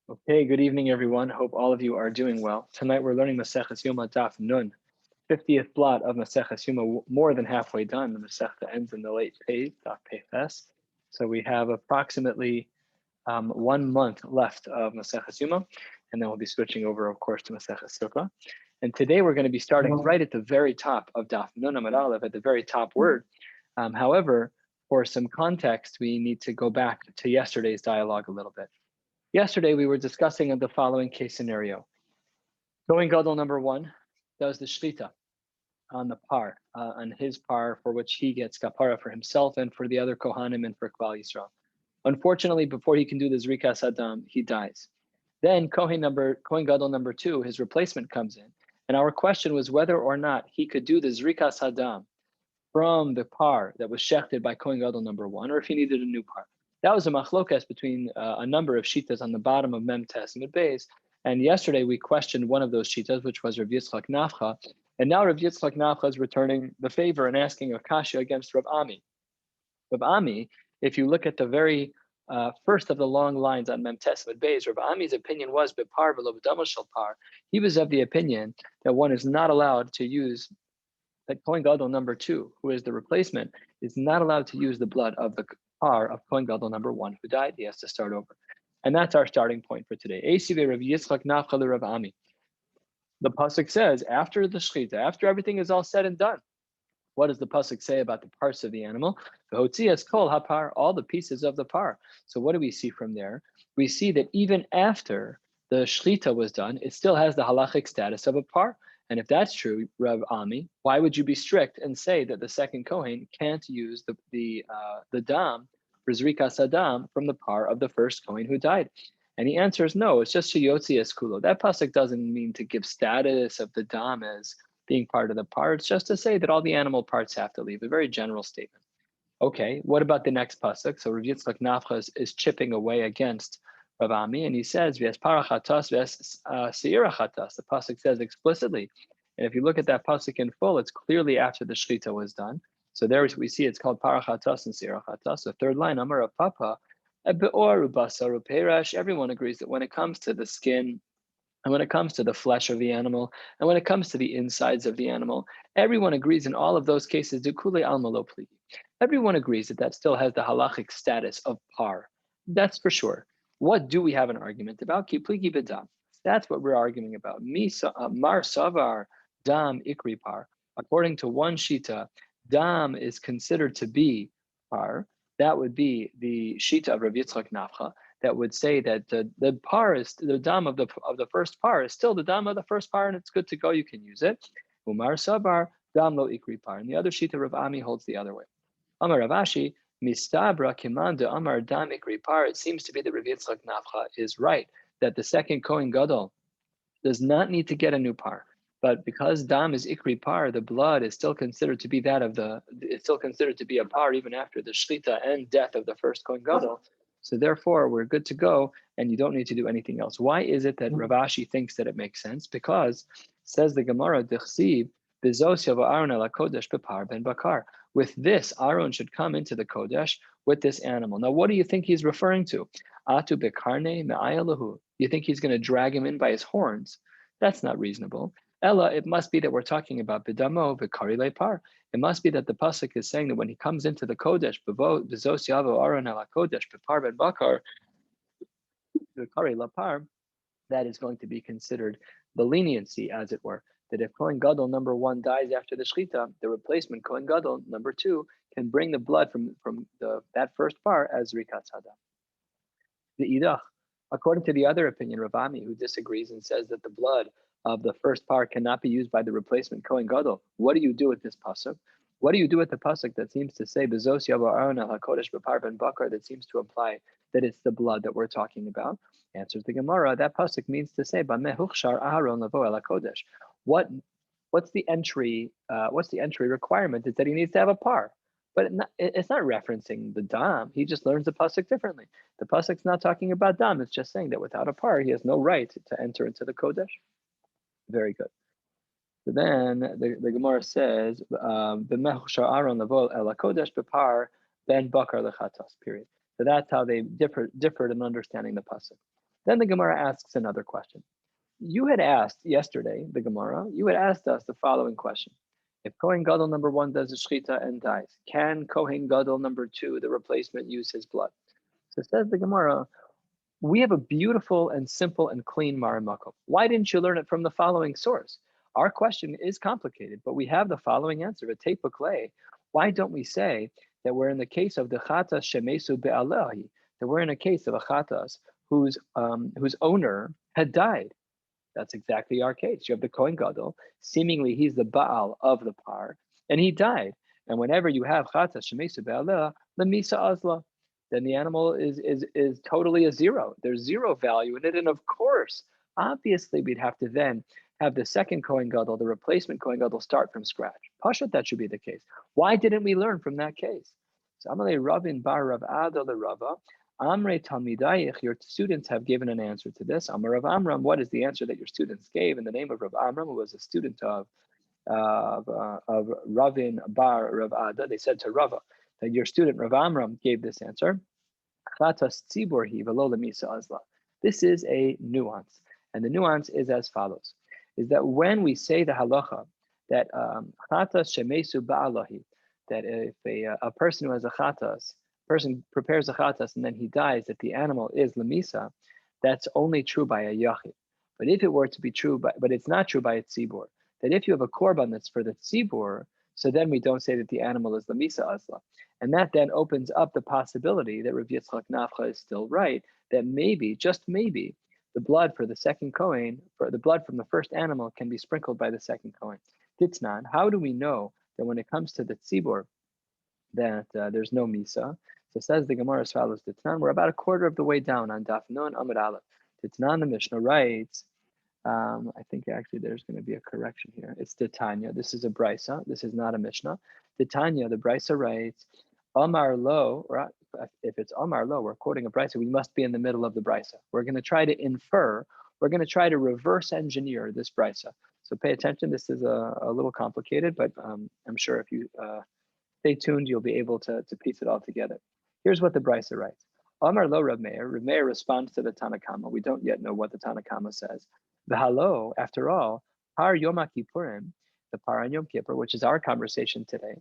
Okay, good evening, everyone. Hope all of you are doing well. Tonight we're learning Maseches Yoma Daf Nun, 50th blot of Maseches Yoma, more than halfway done. The Masechta ends in the late Pei, Daf Pei Ches. So we have approximately 1 month left of Maseches Yoma, and then we'll be switching over, of course, to Maseches Sukkah. And today we're going to be starting right at the very top of Daf Nun Amud Aleph, at the very top word. However, for some context, we need to go back to yesterday's dialogue a little bit. Yesterday, we were discussing the following case scenario. Kohen Gadol number 1 does the shchita on the par, on his par, for which he gets kapara for himself and for the other Kohanim and for Klal Yisrael. Unfortunately, before he can do the Zrikas Adam, he dies. Then Kohen Gadol number 2, his replacement comes in. And our question was whether or not he could do the Zrikas Adam from the par that was shechted by Kohen Gadol number 1, or if he needed a new par. That was a machlokas between a number of shitas on the bottom of Mem Tes Mid Beis. And yesterday we questioned one of those shitas, which was Rav Yitzchak Nafcha. And now Rav Yitzchak Nafcha is returning the favor and asking a kasha against Rav Ami. Rav Ami, if you look at the very first of the long lines on Mem Tes Mid Beis, Rav Ami's opinion was bepar v'lo b'dama shel par. He was of the opinion that one is not allowed to use, that Kohen Gadol number 2, who is the replacement, is not allowed to use the blood of the par of Kohen Gadol number 1 who died. He has to start over. And that's our starting point for today. Rav Yitzchak Nafcha Rav Ami. The pasuk says, after the shechita, after everything is all said and done, what does the pasuk say about the parts of the animal? V'hotzias kol hapar, all the pieces of the par. So what do we see from there? We see that even after the shechita was done, it still has the halachic status of a par. And if that's true, Rav Ami, why would you be strict and say that the second Kohen can't use the dam for Zrikas Adam from the par of the first Kohen who died? And he answers, no, it's just Sheyotzi Eskulo. That pasuk doesn't mean to give status of the dam as being part of the par. It's just to say that all the animal parts have to leave, a very general statement. Okay, what about the next pasuk? So Rav Yitzchak Nafcha is chipping away against Rav Ami, and he says, "V'es parachatas, v'es seirachatas." The pasuk says explicitly, and if you look at that pasuk in full, it's clearly after the shechita was done. So there we see it's called parachatas and seirachatas. The third line, Amar Rav Papa, be'or ubasar upeirash. Everyone agrees that when it comes to the skin, and when it comes to the flesh of the animal, and when it comes to the insides of the animal, everyone agrees in all of those cases, dukule alma lo pligi. Everyone agrees that still has the halachic status of par. That's for sure. What do we have an argument about? Ki pligi b'dam. That's what we're arguing about. Mar savar dam ikri par. According to one shita, dam is considered to be par. That would be the shita of Rav Yitzchak Nafcha, that would say that the par is the dam of the first par is still the dam of the first par, and it's good to go. You can use it. Umar sabar dam lo ikri par, and the other shita Rav Ami holds the other way. Amar Rav Ashi mistabra kimanda amar dam ikri par. It seems to be that Rav Yitzchak Nafcha is right, that the second Kohen Gadol does not need to get a new par. But because dam is ikri par, the blood is still considered to be it's still considered to be a par even after the shchita and death of the first Kohen Gadol. So therefore, we're good to go, and you don't need to do anything else. Why is it that Rav Ashi thinks that it makes sense? Because, says the Gemara, Dechsiv, Bizos yavo Aaron ala kodesh bepar ben bakar. With this, Aaron should come into the kodesh with this animal. Now, what do you think he's referring to? Atu bekarne me'ayalahu. You think he's going to drag him in by his horns? That's not reasonable. Ella, it must be that we're talking about bidamo v'kari lepar. It must be that the pasuk is saying that when he comes into the kodesh, b'zos yavo Aaron ala kodesh bepar ben bakar, v'kari lepar, that is going to be considered the leniency, as it were. That if Kohen Gadol number 1 dies after the shechita, the replacement Kohen Gadol number 2 can bring the blood from that first par as Rikat Sada. The idach, according to the other opinion, Rav Ami, who disagrees and says that the blood of the first par cannot be used by the replacement Kohen Gadol. What do you do with this pasuk? What do you do with the pasuk that seems to say Bezos Yavo Aaron al Hakodesh B'Par Ben Bakar, that seems to imply that it's the blood that we're talking about? Answers the Gemara, that pasuk means to say Bamehuchshar Aaron Lavo El Hakodesh. What's the entry requirement? Is that he needs to have a par. But it's not referencing the dam. He just learns the pasuk differently. The pasuk's not talking about dam. It's just saying that without a par, he has no right to enter into the kodesh. Very good. So then the Gemara says, "B'mechshar Aaron lavo el hakodesh b'par ben bakar lechatas." Period. So that's how they differed in understanding the pasuk. Then the Gemara asks another question. You had asked yesterday, the Gemara, you had asked us the following question. If Kohen Gadol number 1 does a shchita and dies, can Kohen Gadol number 2, the replacement, use his blood? So says the Gemara, we have a beautiful and simple and clean Maramakom. Why didn't you learn it from the following source? Our question is complicated, but we have the following answer. Why don't we say that we're in the case of the chatas shemesu be'alahi, that we're in a case of a chatas whose owner had died? That's exactly our case. You have the Kohen Gadol. Seemingly, he's the Baal of the par, and he died. And whenever you have chatas shemesu be'alah, lemisa azla, then the animal is totally a zero. There's zero value in it. And of course, obviously, we'd have to then have the second Kohen Gadol, the replacement Kohen Gadol, start from scratch. Pashut, that should be the case. Why didn't we learn from that case? So Amalei Ravin Bar Rav Ada Rava, Amre Talmidayich, your students have given an answer to this. Amar Rav Amram, what is the answer that your students gave? In the name of Rav Amram, who was a student of Ravin Bar Rav Ada, they said to Rava that your student Rav Amram gave this answer. This is a nuance, and the nuance is as follows: is that when we say the halacha that chatas shemesu ba'alahi, that if a person who has a chatas, person prepares a chatas and then he dies, that the animal is lemisa, that's only true by a yachid. But if it were to be true, but it's not true by a tzibur, that if you have a korban that's for the tzibur, so then we don't say that the animal is lemisa azla. And that then opens up the possibility that Rav Yitzchak Nafcha is still right, that maybe, just maybe, the blood for the second Kohen, for the blood from the first animal can be sprinkled by the second Kohen. Ditnan, how do we know that when it comes to the tzibur, that there's no misa? So says the Gemara as follows, Ditnan, we're about a quarter of the way down on Daf Nun Amud Aleph. Ditnan, the Mishnah writes, I think actually there's going to be a correction here. It's Titania. This is a brisa. This is not a Mishnah. Titania, the brisa writes, Amar lo, or if it's Amar lo, we're quoting a brisa, we must be in the middle of the brisa. We're going to try to infer, we're going to try to reverse engineer this brisa. So pay attention. This is a little complicated, but I'm sure if you stay tuned, you'll be able to piece it all together. Here's what the brisa writes. Amar lo Rav Meir. Rav Meir responds to the Tanakama. We don't yet know what the Tanakama says. The halo, after all, Par Yoma Kippurim, the Par on Yom Kippur, which is our conversation today,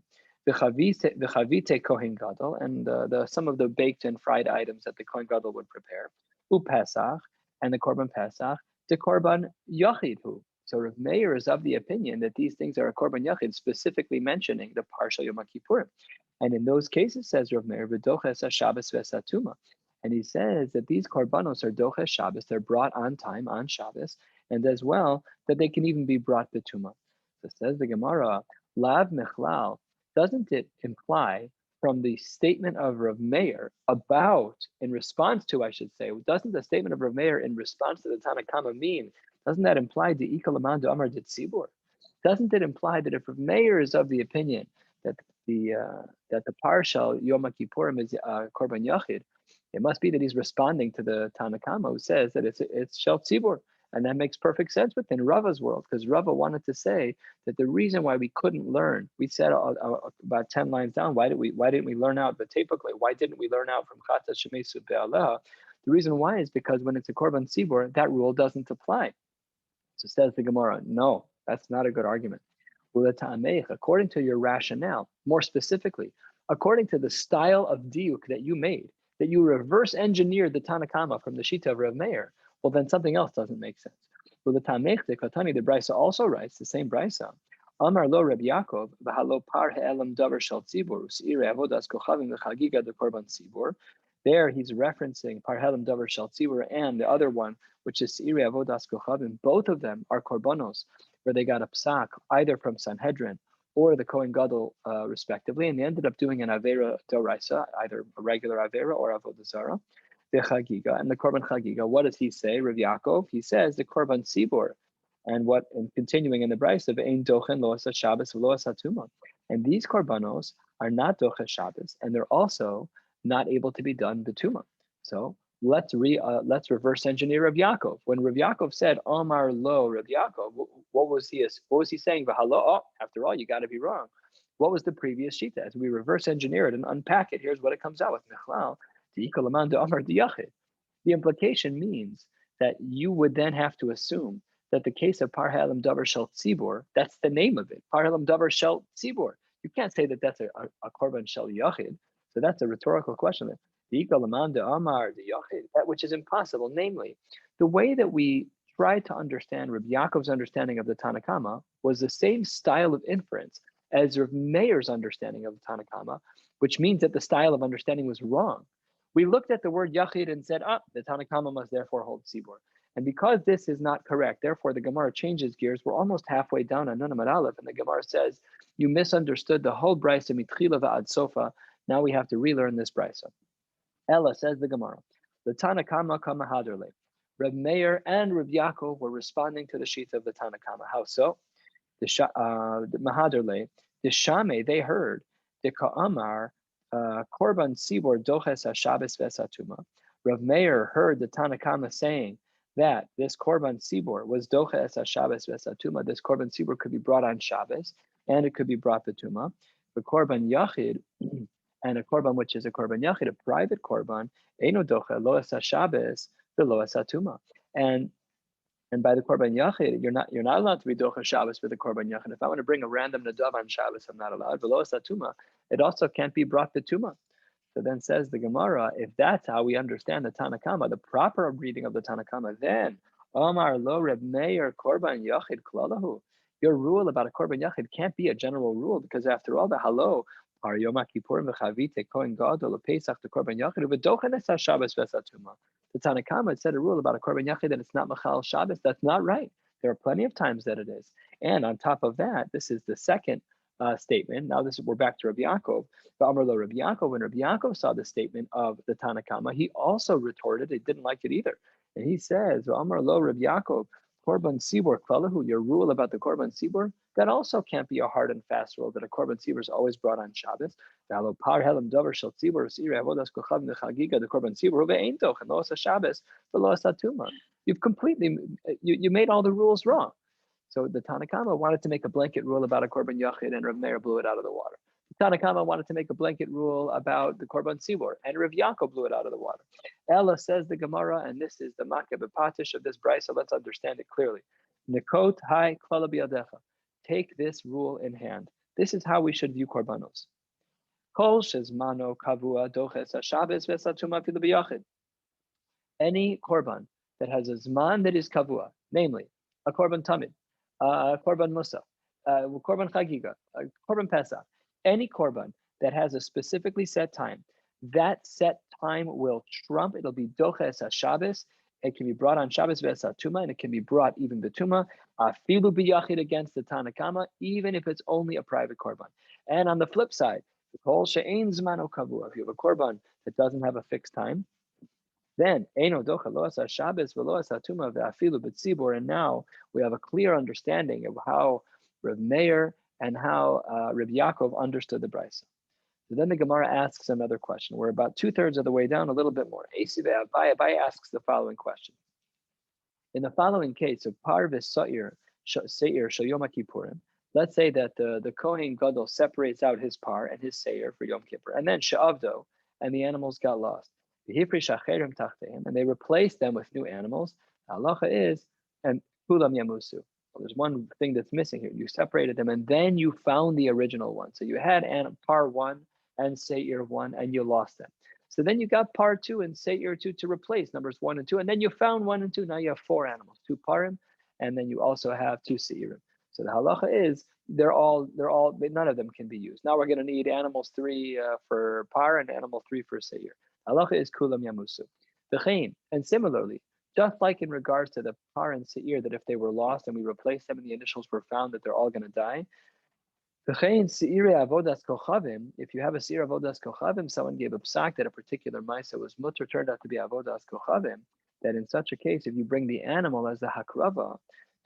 the chavite Kohen Gadol, and some of the baked and fried items that the Kohen Gadol would prepare, U Pesach, and the Korban Pesach, the Korban Yachid hu. So Rav Meir is of the opinion that these things are a Korban Yachid, specifically mentioning the Parsha Yom Kippurim. And in those cases, says Rav Meir, v'doches Shabbos v'satuma. And he says that these korbanos are doches Shabbos, they're brought on time, on Shabbos, and as well, that they can even be brought betuma. So says the Gemara, lav mechlal, doesn't it imply from the statement of Rav Meir about, in response to, I should say, doesn't the statement of Rav Meir in response to the Tanakama mean, doesn't that imply the ikal amando amar de tzibur? Doesn't it imply that if Rav Meir is of the opinion that the Parsha Yom Kippurim is Korban Yachid, it must be that he's responding to the Tanakama who says that it's Shel Tzibur. And that makes perfect sense within Rava's world, because Rava wanted to say that the reason why we couldn't learn, we said about 10 lines down, why didn't we learn out Vatepakle? Why didn't we learn out from Chatas Shemesu Be'aleha? The reason why is because when it's a Korban Tzibur, that rule doesn't apply. So says the Gemara, no, that's not a good argument. According to your rationale, more specifically, according to the style of diuk that you made, that you reverse engineered the Tanakama from the Shita of Rav Meir, well, then something else doesn't make sense. Well, the Katani, the Brisa also writes, the same Brisa, Amar lo Rabbi Yaakov, v'halo par he'elam davar shel tzibur, u'seirei avodas kochavim v'chagiga de korban tzibur. There he's referencing par he'elam davar shel tzibur and the other one, which is seirei avodas kochavim. Both of them are korbanos, where they got a psak, either from Sanhedrin or the Kohen Gadol, respectively, and they ended up doing an Avera Doraisa, either a regular Avera or Avodah Zarah, the Chagiga, and the Korban Chagiga. What does he say, Rav Yaakov? He says the Korban Tzibur, and continuing in the Brisa of Ein Dochen Lo Asa Shabbos Lo Asa Tuma. And these Korbanos are not Dochen Shabbos, and they're also not able to be done Betuma. So let's reverse engineer Rav Yaakov. When Rav Yaakov said Amar Lo Rav Yaakov, what was he saying? Oh, after all, you got to be wrong. What was the previous shita? As we reverse engineer it and unpack it, here's what it comes out with. The implication means that you would then have to assume that the case of Par Halam Davar Shel Tzibor, that's the name of it, Par Halam Davar Shel Tzibor. You can't say that that's a Korban Shel Yachid. So that's a rhetorical question. That which is impossible, namely, the way that we tried to understand Rabbi Yaakov's understanding of the Tanakama was the same style of inference as Rav Meir's understanding of the Tanakama, which means that the style of understanding was wrong. We looked at the word Yachid and said, the Tanakama must therefore hold Tzibor. And because this is not correct, therefore the Gemara changes gears. We're almost halfway down on Nun Amud Aleph, and the Gemara says, you misunderstood the whole brisa mitchila va'ad sofa. Now we have to relearn this brisa. Ella, says the Gemara, the Tanakama kama haderle. Reb Meir and Reb Yaakov were responding to the sheets of the Tanakama. How so? The Mahaderle, the Shame, they heard the Ka'amar Korban Sibor Doches HaShabbos Vesatuma. Rav Meir heard the Tanakama saying that this Korban Sibor was Doches HaShabbos Vesatuma. This Korban Sibor could be brought on Shabbos and it could be brought Betuma. The Korban Yachid and a Korban which is a Korban Yachid, a private Korban, Eino Doche Loas HaShabbos Veloas HaTuma. And by the Korban Yachid, you're not allowed to be Docha Shabbos with the Korban Yachid. If I want to bring a random Nadav on Shabbos, I'm not allowed. Veloas HaTuma, it also can't be brought to Tuma. So then says the Gemara, if that's how we understand the Tanakama, the proper reading of the Tanakama, then Omar Lo Reb Meir Korban Yachid Klalahu. Your rule about a Korban Yachid can't be a general rule because after all, the Halo are Yoma Kippurim v'Chavite Kohen Gadol Pesach the Korban Yachid v'Dochanes HaShabbos v'Satuma. The Tanakhama said a rule about a Korban Yachid that it's not Machal Shabbos. That's not right. There are plenty of times that it is. And on top of that, this is the second statement. Now we're back to Rabbi Yaakov. Rabbi Yaakov, when Rabbi Yaakov saw the statement of the Tanakhama, he also retorted. He didn't like it either. And he says, Amar lo Rabbi Yaakov, Korban Sibor Klalahu, your rule about the Korban Sibor, that also can't be a hard and fast rule that a Korban Sibor is always brought on Shabbos. The Korban Sibor, Shabbos, you've completely, you made all the rules wrong. So the Tanakhama wanted to make a blanket rule about a Korban Yachid and Rav Meir blew it out of the water. The Tanakhama wanted to make a blanket rule about the Korban Sibor and Rav Yaakov blew it out of the water. Ella, says the Gemara, and this is the Makeh B'Patish of this brayso, so let's understand it clearly. Nekot hai klala biyadecha. Take this rule in hand. This is how we should view korbanos. Kol shezmano kavua doches haShabbos v'satuma afilu b'yachid. Any korban that has a zman that is kavua, namely a korban tamid, korban musa, korban chagiga, korban pesach, any korban that has a specifically set time, that set time will trump. It'll be doches haShabbos. It can be brought on Shabbos v'esatuma, and it can be brought even betuma, afilu b'yachid against the Tanakama, even if it's only a private korban. And on the flip side, kol she'ein zmano kavua, if you have a korban that doesn't have a fixed time, then eino docha lo asa Shabbos v'lo asa tuma ve'afilu b'tzibor. And now we have a clear understanding of how Rav Meir and how Rabbi Yaakov understood the brayso. So then the Gemara asks another question. We're about 2/3 of the way down, a little bit more. Abai asks the following question. In the following case of Parvis Seir Shel Yom Kippurim, let's say that the Kohen Gadol separates out his par and his Seir for Yom Kippur, and then She'avdo, and the animals got lost. And they replaced them with new animals. Halacha is, and Kulam Yamusu. There's one thing that's missing here. You separated them, and then you found the original one. So you had par 1 and Seir 1, and you lost them. So then you got par 2 and Seir 2 to replace numbers 1 and 2, and then you found 1 and 2. Now you have 4 animals, 2 parim, and then you also have 2 Seirim. So the halacha is they're all none of them can be used. Now we're going to need animals 3 for par and animal 3 for Seir. Halacha is kulam yamusu. And similarly, just like in regards to the par and seir, that if they were lost and we replaced them and the initials were found, that they're all going to die. If you have a seir avodas kochavim, someone gave a psak that a particular maisa was mutter, turned out to be avodas kochavim, that in such a case, if you bring the animal as the hakrava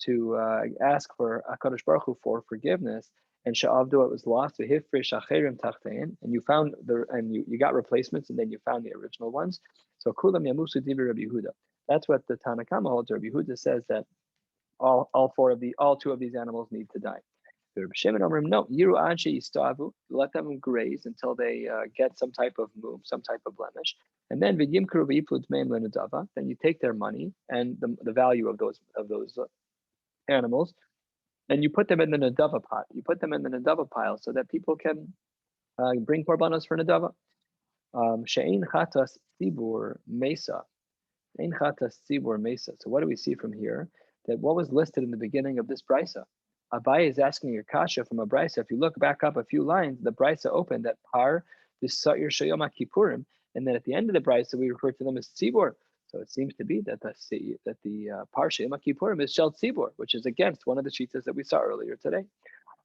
to ask for HaKadosh Baruch Hu for forgiveness, and she'avdu, it was lost, and you found you got replacements, and then you found the original ones. So kulam yamusu divi Rabbi Yehuda. That's what the Tanakama holds. Rabbi Yehuda says that all 2 of these animals need to die. Rabbi Shimon Omrim, no, Yiru Anshe Yistavu, let them graze until they get some type of move, some type of blemish. And then Vidyimkru V'Yiplu Tmeim Lenadava, then you take their money and the value of those animals, and you put them in the Nadava pot. You put them in the Nadava pile so that people can bring korbanos for Nadava. She'ein chatas tzibur mesa. She'ein chatas tzibur mesa. So what do we see from here? That what was listed in the beginning of this brisa? Abaye is asking a kasha from a brisa. If you look back up a few lines, the brisa opened at par v'sa'ir sheyoma kippurim, and then at the end of the brisa we refer to them as tzibur. So it seems to be that the par sheyoma kippurim is shel tzibur, which is against one of the shitas that we saw earlier today.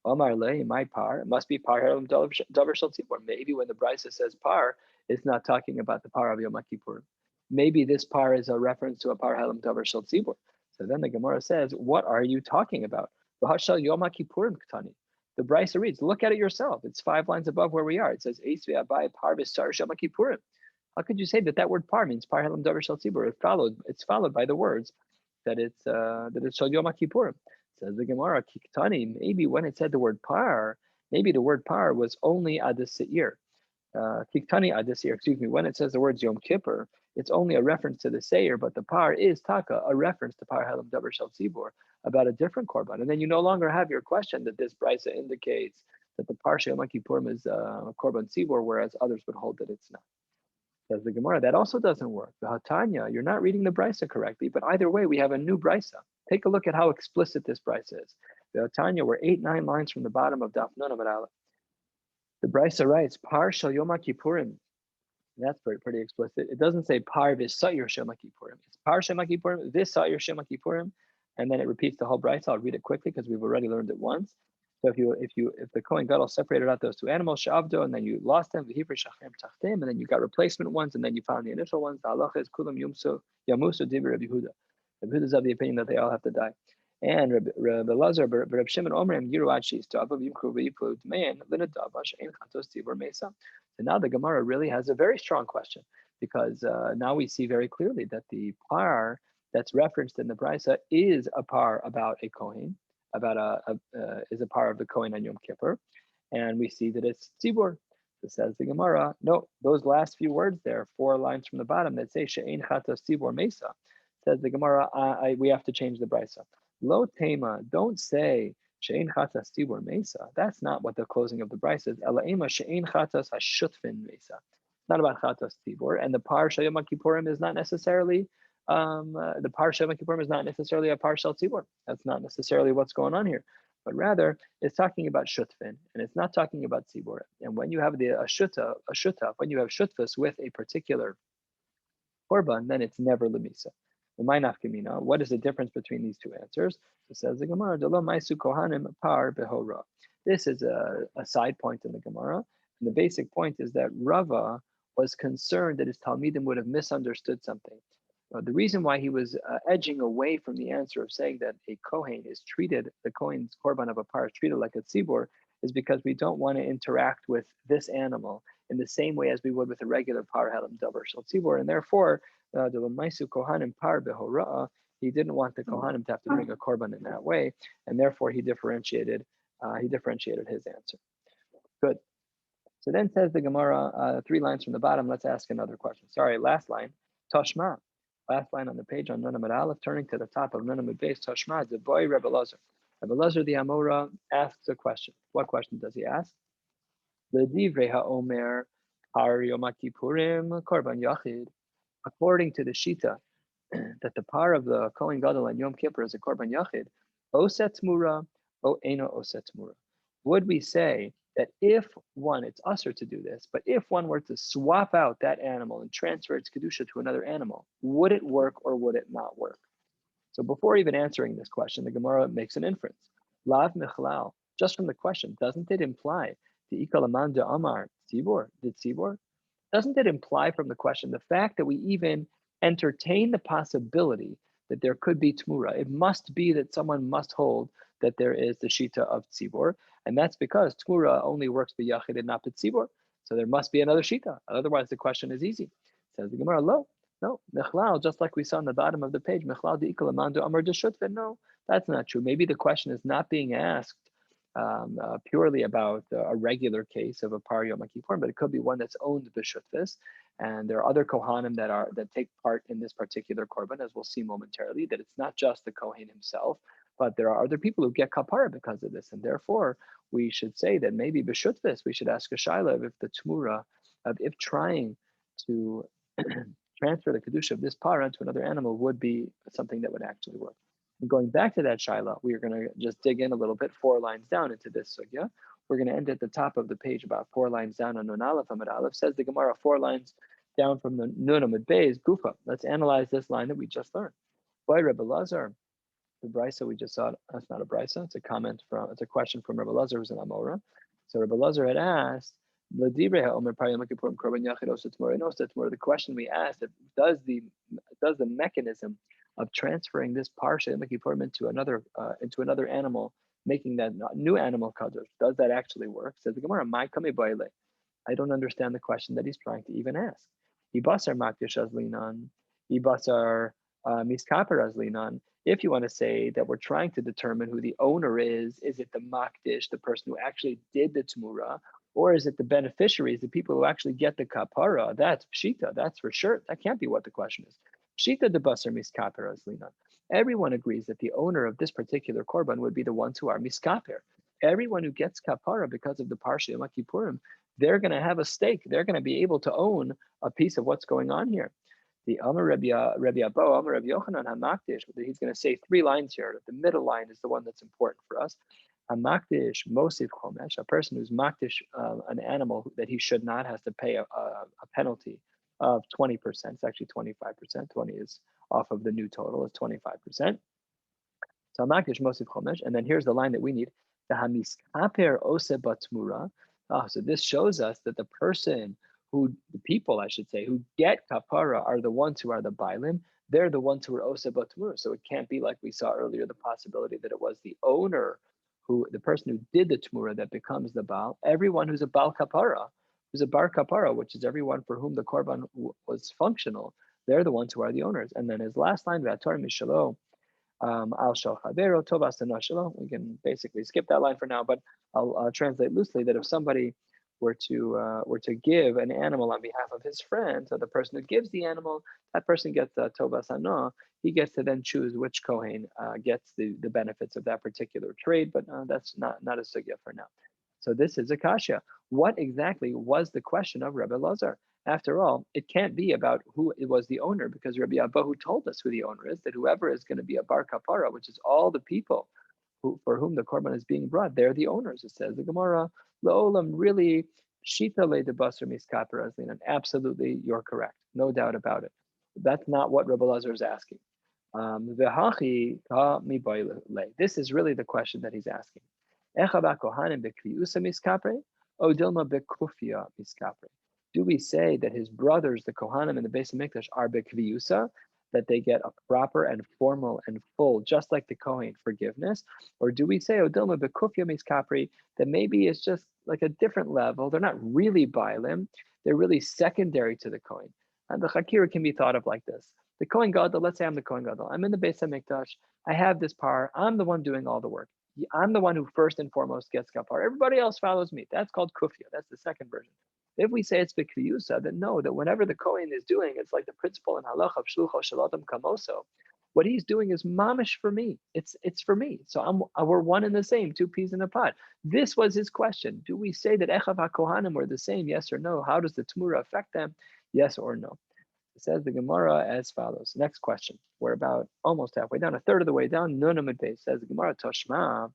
Omar le, my par, it must be par helam davar shel tzibur. Maybe when the brisa says par, it's not talking about the par of Yom Kippur. Maybe this par is a reference to a par helam davar shel tzibur. So then the Gemara says, what are you talking about? The Yom Kippurim Ktani. The Brisa reads, look at it yourself. It's 5 lines above where we are. It says, Eis ve'abai par v'sar Yom Kippurim. How could you say that word par means par helam davar shel tzibur? It's followed by the words that it's shel Yom Kippurim. Says the Gemara, Kiktani, maybe when it said the word par, maybe the word par was only adis seir. Kiktani adis seir, excuse me, when it says the words Yom Kippur, it's only a reference to the seir, but the par is taka, a reference to par helam davar shel tzibur, about a different korban. And then you no longer have your question that this brisa indicates that the par shel Yom Kippurim is korban tzibur, whereas others would hold that it's not. Says the Gemara, that also doesn't work. The Hatanya, you're not reading the brisa correctly, but either way, we have a new brisa. Take a look at how explicit this brisa is. The Hatanya, we're 8-9 lines from the bottom of Daf Yomi Aleph. The brisa writes, Par shel Yom Kippurim. That's pretty explicit. It doesn't say Par v'sa'ir shel Kippurim. It's Par shel Kippurim, v'sa'ir shel Kippurim, and then it repeats the whole brisa. I'll read it quickly because we've already learned it once. So if the Kohen Gadol separated out those 2 animals, she'avdo, and then you lost them, and then you got replacement ones, and then you found the initial ones. The halacha is kulam yamusu divrei Rabbi Yehuda. Rabbi Yehuda is of the opinion that they all have to die. And Rabbi Lazar, Rabbi Shimon Omrim, Yiru Achis, to Abav Yimkru V'Yiplu D'mein L'Nadava She'ein Chatos Tzibur Mesa. So now the Gemara really has a very strong question, because now we see very clearly that the par that's referenced in the brisa is a par about a Kohen, is a par of the Kohen on Yom Kippur, and we see that it's tzibur. So says the Gemara, no, those last few words there, 4 lines from the bottom that say she'ein chatas tzibur mesa, says the Gemara, we have to change the brisa. Lo tema, don't say she'ein chatas tzibur mesa. That's not what the closing of the brisa is. Ela ema she'ein chatas hashutfin mesa. It's not about chatas tzibur, and the par shel Yom Kippurim is not necessarily. The par shel Yom Kippurim is not necessarily a par shel tzibur. That's not necessarily what's going on here, but rather it's talking about shutfin, and it's not talking about tzibur. And when you have a shuta, when you have shutfus with a particular korban, then it's never lemisa. What is the difference between these 2 answers? It says the Gemara, Delo maisu kohanim par behora. This is a side point in the Gemara, and the basic point is that Rava was concerned that his Talmidim would have misunderstood something. The reason why he was edging away from the answer of saying that a Kohen is treated, the Kohen's korban of a par is treated like a tzibur, is because we don't want to interact with this animal in the same way as we would with a regular par helam davar shel tzibur, and therefore the l'maisu kohanim par behora, he didn't want the kohanim to have to bring a korban in that way, and therefore he differentiated his answer. Good. So then says the Gemara, 3 lines from the bottom. Let's ask another question. Sorry, last line. Tashma. Last line on the page on Nun Amud Aleph, turning to the top of Nun Amud Beis, Tashma, the boy Rebbe Lazar. Rebbe Lazar the Amora asks a question. What question does he ask? L'divrei ha'omer har Yom Kippurim korban yachid. According to the Shita, that the par of the Kohen Gadol and Yom Kippur is a korban yachid, oset tmura, o eno oset tmura. Would we say that if one, it's usher to do this, but if one were to swap out that animal and transfer its kedusha to another animal, would it work or would it not work? So before even answering this question, the Gemara makes an inference. Lav michlal, just from the question, doesn't it imply the ikalaman de amar tzibur, did tzibur? Doesn't it imply from the question the fact that we even entertain the possibility that there could be tmura? It must be that someone must hold that there is the shita of tzibur, and that's because tmura only works by yachid and not by tzibur. So there must be another shita. Otherwise, the question is easy. Says the Gemara, no, mechlal, just like we saw on the bottom of the page, mechlal de ikalamandu amar de shutfin. No, that's not true. Maybe the question is not being asked purely about a regular case of a par Yom Kippur, but it could be one that's owned b'shutfis. And there are other kohanim that take part in this particular korban, as we'll see momentarily. That it's not just the kohen himself, but there are other people who get kapara because of this, and therefore we should say that maybe b'shutfis we should ask a shaila if the tmura, if trying to transfer the kedusha of this para to another animal would be something that would actually work. And going back to that shaila, we are going to just dig in a little bit, 4 lines down into this sugya. We're going to end at the top of the page, about 4 lines down on Nun Aleph Amud Aleph. Says the Gemara, 4 lines down from the Nun Amud Beis Gufa. Let's analyze this line that we just learned. Why Rebbe Lazar? The brisa we just saw, that's not a brisa, it's a question from Rebbe Lazar, who's an Amora. So Rebbe Lazar had asked, the question we asked, does the mechanism of transferring this parsha Yom Kippurim into another animal, making that new animal kadosh, does that actually work? Says the Gemara, I don't understand the question that he's trying to even ask. Ibasar makdish azlinan, ibasar miskaper azlinan. If you want to say that we're trying to determine who the owner is it the makdish, the person who actually did the tmura, or is it the beneficiaries, the people who actually get the kapara? That's pshita, that's for sure. That can't be what the question is. Pshita de basar miskaper azlinan. Everyone agrees that the owner of this particular korban would be the ones who are miskaper. Everyone who gets kapara because of the parsha Yom Kippurim, they're going to have a stake. They're going to be able to own a piece of what's going on here. The Amar Rabbi Abo, Amar Rabbi Yochanan Hamakdish. He's going to say 3 lines here. The middle line is the one that's important for us. Hamakdish Mosif Chomesh, a person who's makdish an animal that he should not has to pay a penalty of 20%. It's actually 25%. 20 is off of the new total. It's 25%. So Hamakdish Mosif Chomesh, and then here's the line that we need. The Hamiskaper Ose Batmura. So this shows us that the people, I should say, who get kapara are the ones who are the bailim. They're the ones who are osa batmura. So it can't be like we saw earlier, the possibility that it was the owner, the person who did the tmura, that becomes the baal. Everyone who's a baal kapara, who's a bar kapara, which is everyone for whom the korban was functional, they're the ones who are the owners. And then his last line, V'ator mishalo, al shal chavero tovas tanashalo. We can basically skip that line for now, but I'll translate loosely that if somebody were to give an animal on behalf of his friend, so the person who gives the animal, that person gets tovas hana. He gets to then choose which kohen gets the benefits of that particular trade, but that's not a sugya for now. So this is a kasha. What exactly was the question of Rebbe Lazar? After all, it can't be about who it was the owner, because Rabbi Abahu told us who the owner is, that whoever is going to be a bar kapara, which is all the people for whom the korban is being brought, they're the owners. It says the Gemara, La'olam, really, shita le de basar miskaper azlinan. Absolutely, you're correct. No doubt about it. That's not what Rebbe Lazar is asking. This is really the question that he's asking. Do we say that his brothers, the Kohanim in the Beis Hamikdash, are bekviyusa, that they get a proper and formal and full, just like the Kohen, forgiveness? Or do we say Odilma bekufya miskapri, that maybe it's just like a different level? They're not really bailim, they're really secondary to the Kohen. And the Chakira can be thought of like this. The Kohen Gadol, let's say I'm the Kohen Gadol. I'm in the Beis Hamikdash. I have this par. I'm the one doing all the work. I'm the one who first and foremost gets kapar. Everybody else follows me. That's called kufya. That's the second version. If we say it's b'kriyusa, then no, that whenever the Kohen is doing, it's like the principle in halach of shlucho shalatam kamoso. What he's doing is mamish for me. It's for me. So we're one and the same, 2 peas in a pot. This was his question. Do we say that echav hakohanim were the same? Yes or no? How does the tmura affect them? Yes or no? It says the Gemara as follows. Next question. We're about almost halfway down, a third of the way down. Nun Amud Beis. Says the Gemara Toshma.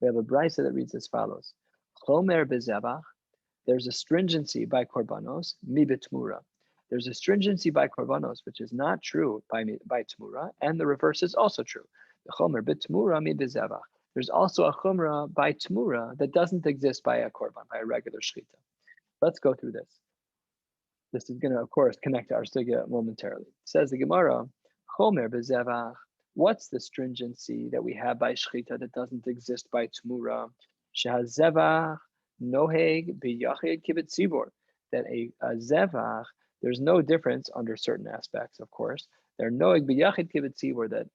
We have a brisa that reads as follows. Chomer bezevach. There's a stringency by korbanos, mi betmura. There's a stringency by korbanos, which is not true by tmura, and the reverse is also true. The chomer betmura mi bezevach. There's also a chumra by tmura that doesn't exist by a korban, by a regular shchita. Let's go through this. This is going to, of course, connect to our sugya momentarily. Says the Gemara, chomer bezevach. What's the stringency that we have by shchita that doesn't exist by tmura? Shehazevach noheg b'yachid kibet tzibor. That a zevach, there's no difference under certain aspects, of course. There noheg b'yachid kibet tzibor, that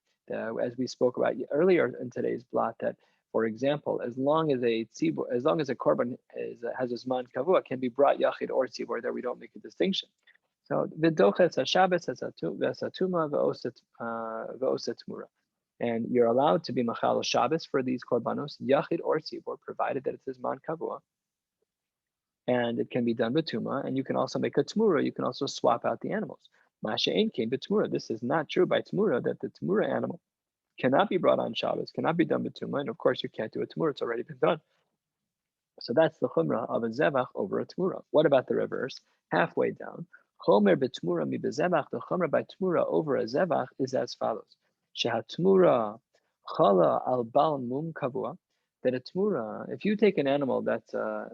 as we spoke about earlier in today's blot, that For example, as long as a korban has a zman kavua, can be brought yachid or tzibor. There we don't make a distinction. So v'doches haShabbos v'esatuma v'oset tmura, and you're allowed to be machal Shabbos for these korbanos yachid or tzibor, provided that it's a zman kavua, and it can be done with tuma. And you can also make a tmura. You can also swap out the animals. Masha'en came to tmura. This is not true by tmura, that the tmura animal cannot be brought on Shabbos, cannot be done with tuma, and of course you can't do a tmura, it's already been done. So that's the chumrah of a zevach over a tmura. What about the reverse? Halfway down, chomer betmura mi bezevach, the chumrah by tmura over a zevach is as follows: shehatmura chala al bal mum kavua, that a tmura, if you take an animal that's a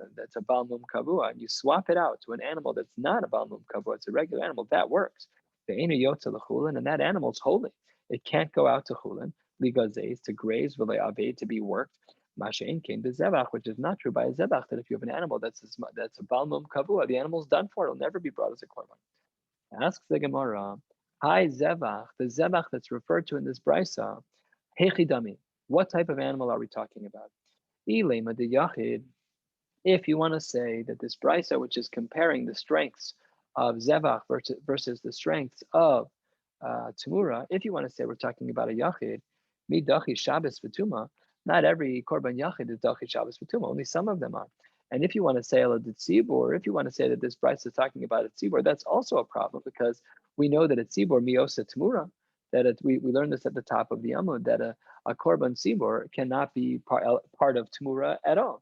bal mum kavua and you swap it out to an animal that's not a bal mum kavua, it's a regular animal, that works. Ve'enu yotza l'chulin, and that animal's holy. It can't go out to chulin, ligazes, to graze, v'le'aved, to be worked. Masha'in came to zebach, which is not true by a zebach, that if you have an animal that's a balmum kavua, the animal's done for, it'll never be brought as a korban. Asks the Gemara, hi zebach, the zebach that's referred to in this brisa, hechidami, what type of animal are we talking about? Ilema de yachid, if you want to say that this brisa, which is comparing the strengths of zevach versus the strengths of Tamura, if you want to say we're talking about a yachid, midachi Shabbos v'tuma, not every korban yachid is dachi Shabbos v'tuma, only some of them are. And if you want to say ala tzibur, if you want to say that this brisa is talking about a tzibur, that's also a problem, because we know that a tzibur miosa Tamura, that we learned this at the top of the Amud, that a korban tzibur cannot be part of Tamura at all.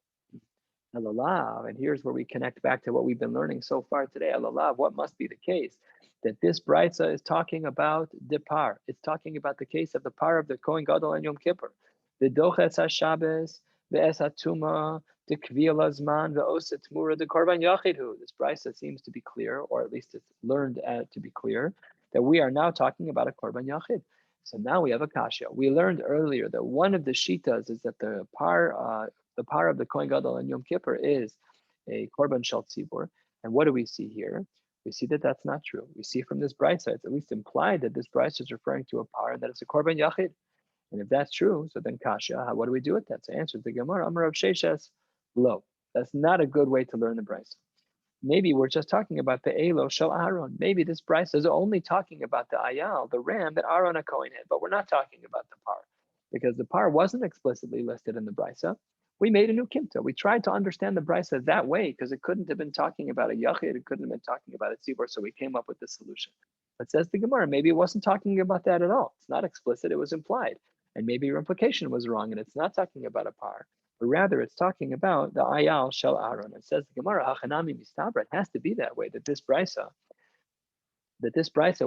Alalav, and here's where we connect back to what we've been learning so far today. Alalav, what must be the case? That this brisa is talking about the par. It's talking about the case of the par of the Kohen Gadol and Yom Kippur. The doches haShabbos, the esatuma, the kviyah lazman, the oset tmura, the korban yachidhu. This brisa seems to be clear, or at least it's learned to be clear, that we are now talking about a korban yachid. So now we have a kasha. We learned earlier that one of the shitas is that the par of the Kohen Gadol and Yom Kippur is a korban shel tzibur. And what do we see here? We see that that's not true. We see from this brisa, it's at least implied that this brisa is referring to a par and that it's a korban yachid. And if that's true, so then kasha, what do we do with that? So answers the Gemara, Amar Rav Sheshes, lo. That's not a good way to learn the brisa. Maybe we're just talking about the Elo Shel Aaron. Maybe this brisa is only talking about the ayal, the ram that Aaron a Kohen had, but we're not talking about the par, because the par wasn't explicitly listed in the brisa. We made a new kimta. We tried to understand the brisa that way, because it couldn't have been talking about a yachid, it couldn't have been talking about a tzibur, so we came up with this solution. But says the Gemara, maybe it wasn't talking about that at all. It's not explicit, it was implied. And maybe your implication was wrong, and it's not talking about a par, but rather it's talking about the ayal shel Aaron. It says the Gemara, hachanami mistabra, it has to be that way, that this brisa,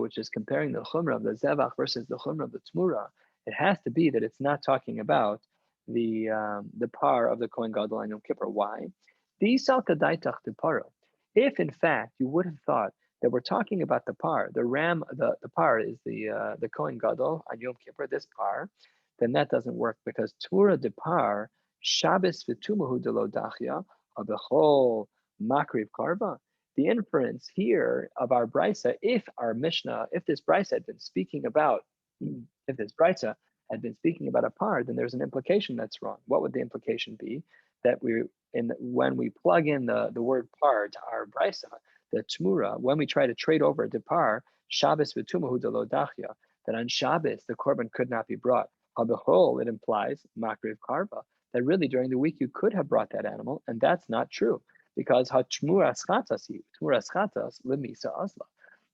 which is comparing the chumrah of the zevach versus the chumrah of the tmura, it has to be that it's not talking about the par of the Kohen Gadol and Yom Kippur. Why? If in fact you would have thought that we're talking about the par, the ram, the par is the Kohen Gadol and Yom Kippur, this par, then that doesn't work, because Tura de par, Shabbos v'tumahu de lo dachya, of the whole makriv karba. The inference here of our brisa, if this brisa had been speaking about, a par, then there's an implication that's wrong. What would the implication be? That when we plug in the word par to our brisa, the tmura, when we try to trade over the par, Shabbos v'tumahu de lo dachya, that on Shabbos the korban could not be brought. It implies makriv karba, that really during the week you could have brought that animal, and that's not true, because tmuras chatas lemisa asla.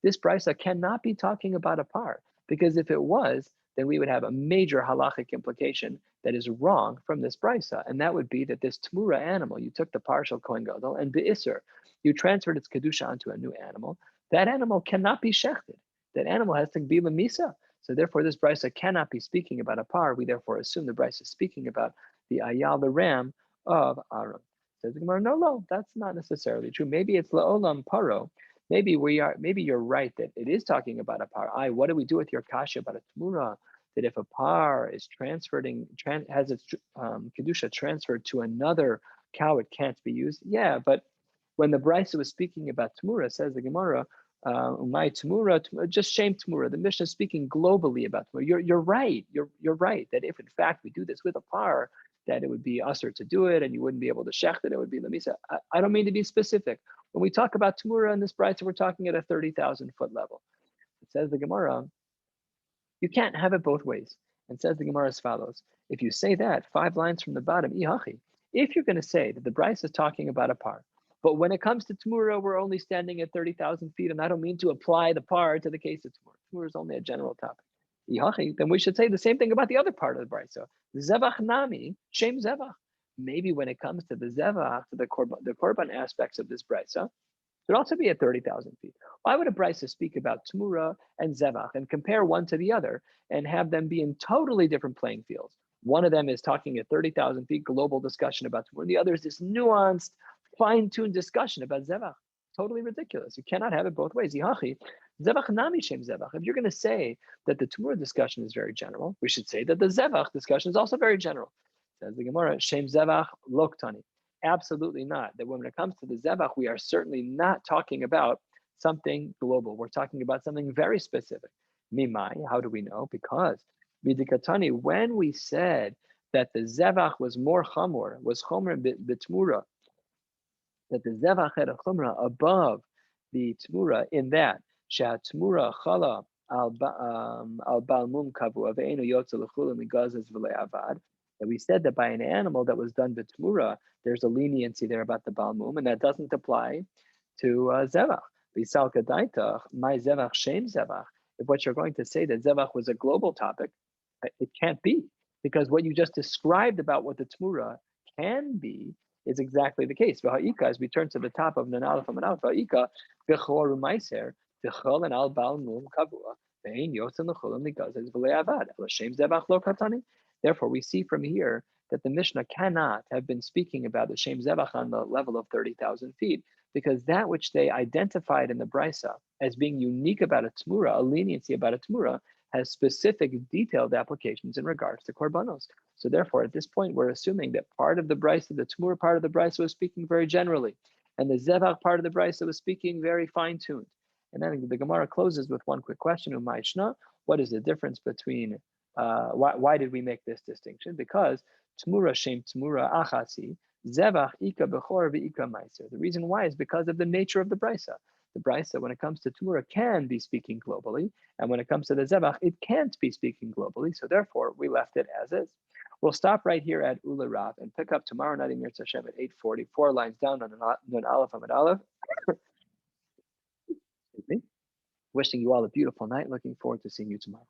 This brisa cannot be talking about a par, because if it was, then we would have a major halachic implication that is wrong from this brisa, and that would be that this tmura animal, you took the partial Kohen Gadol, and be'isr, you transferred its kedusha onto a new animal. That animal cannot be shechted. That animal has to be lemisa. So therefore, this brisa cannot be speaking about a par. We therefore assume the brisa is speaking about the ayal, the ram of Aaron. Says the Gemara, no, that's not necessarily true. Maybe it's la'olam paro. Maybe you're right that it is talking about a par. What do we do with your kasha about a tmura? That if a par is has its kedusha transferred to another cow, it can't be used. Yeah, but when the brisa was speaking about tmura, says the Gemara, my tmura, just shame tmura. The Mishnah is speaking globally about tmura. You're right. You're right that if in fact we do this with a par, that it would be usher to do it and you wouldn't be able to shecht it. It would be lemisa. I don't mean to be specific. When we talk about Tamura in this brayso, we're talking at a 30,000 foot level. It says the Gemara, you can't have it both ways. And says the Gemara as follows. If you say that 5 lines from the bottom, if you're going to say that the brayso is talking about a par, but when it comes to Tamura, we're only standing at 30,000 feet, and I don't mean to apply the par to the case of Tamura. Tamura is only a general topic. Then we should say the same thing about the other part of the brayso. Zevach nami, shem zevach. Maybe when it comes to the zevach, to the korban aspects of this brayso, it would also be at 30,000 feet. Why would a brayso speak about Tamura and zevach and compare one to the other and have them be in totally different playing fields? One of them is talking at 30,000 feet, global discussion about Tamura, and the other is this nuanced, fine-tuned discussion about zevach. Totally ridiculous. You cannot have it both ways. Zevach nami shem zevach. If you're going to say that the Tamura discussion is very general, we should say that the zevach discussion is also very general. Says the Gemara, shem zevach loktani. Absolutely not. That when it comes to the zevach, we are certainly not talking about something global. We're talking about something very specific. Mimai, how do we know? Because Vidikatani, when we said that the zevach was more chamor, was chomer b'tmura, that the zevach had a chumrah above the tmura in that tmura chala al balmum kavu aveinu yotze l'chula migazes v'le'avad. That we said that by an animal that was done b'tmura, there's a leniency there about the balmum, and that doesn't apply to zevach. B'sal kadaitach, my zevach shem zevach. If what you're going to say that zevach was a global topic, it can't be, because what you just described about what the tmura can be is exactly the case. As we turn to the top of Nun Aleph and Aleph, V'ha'ika b'chor u'maiser t'chol and al bal mum kavua ve'in yotzin l'cholim nigazes v'le'avad l'shem zevach lo katani. Therefore, we see from here that the Mishnah cannot have been speaking about the shem zevach on the level of 30,000 feet, because that which they identified in the brayso as being unique about a tmura, a leniency about a tmura, has specific detailed applications in regards to korbanos. So therefore, at this point, we're assuming that part of the brayso, the tmura part of the brayso, was speaking very generally, and the zevach part of the brayso was speaking very fine-tuned. And then the Gemara closes with one quick question: Umayishna, what is the difference between? Why did we make this distinction? Because tmura shem tmura achasi zevach ika bechor v'ika meiser. The reason why is because of the nature of the brayso. The brayso, when it comes to Tamura, can be speaking globally, and when it comes to the zevach, it can't be speaking globally. So therefore, we left it as is. We'll stop right here at Ula Rav and pick up tomorrow night in Yirtzeh Hashem at 8:40, 4 lines down on Nun Aleph Amud Aleph. Excuse me. Wishing you all a beautiful night. Looking forward to seeing you tomorrow.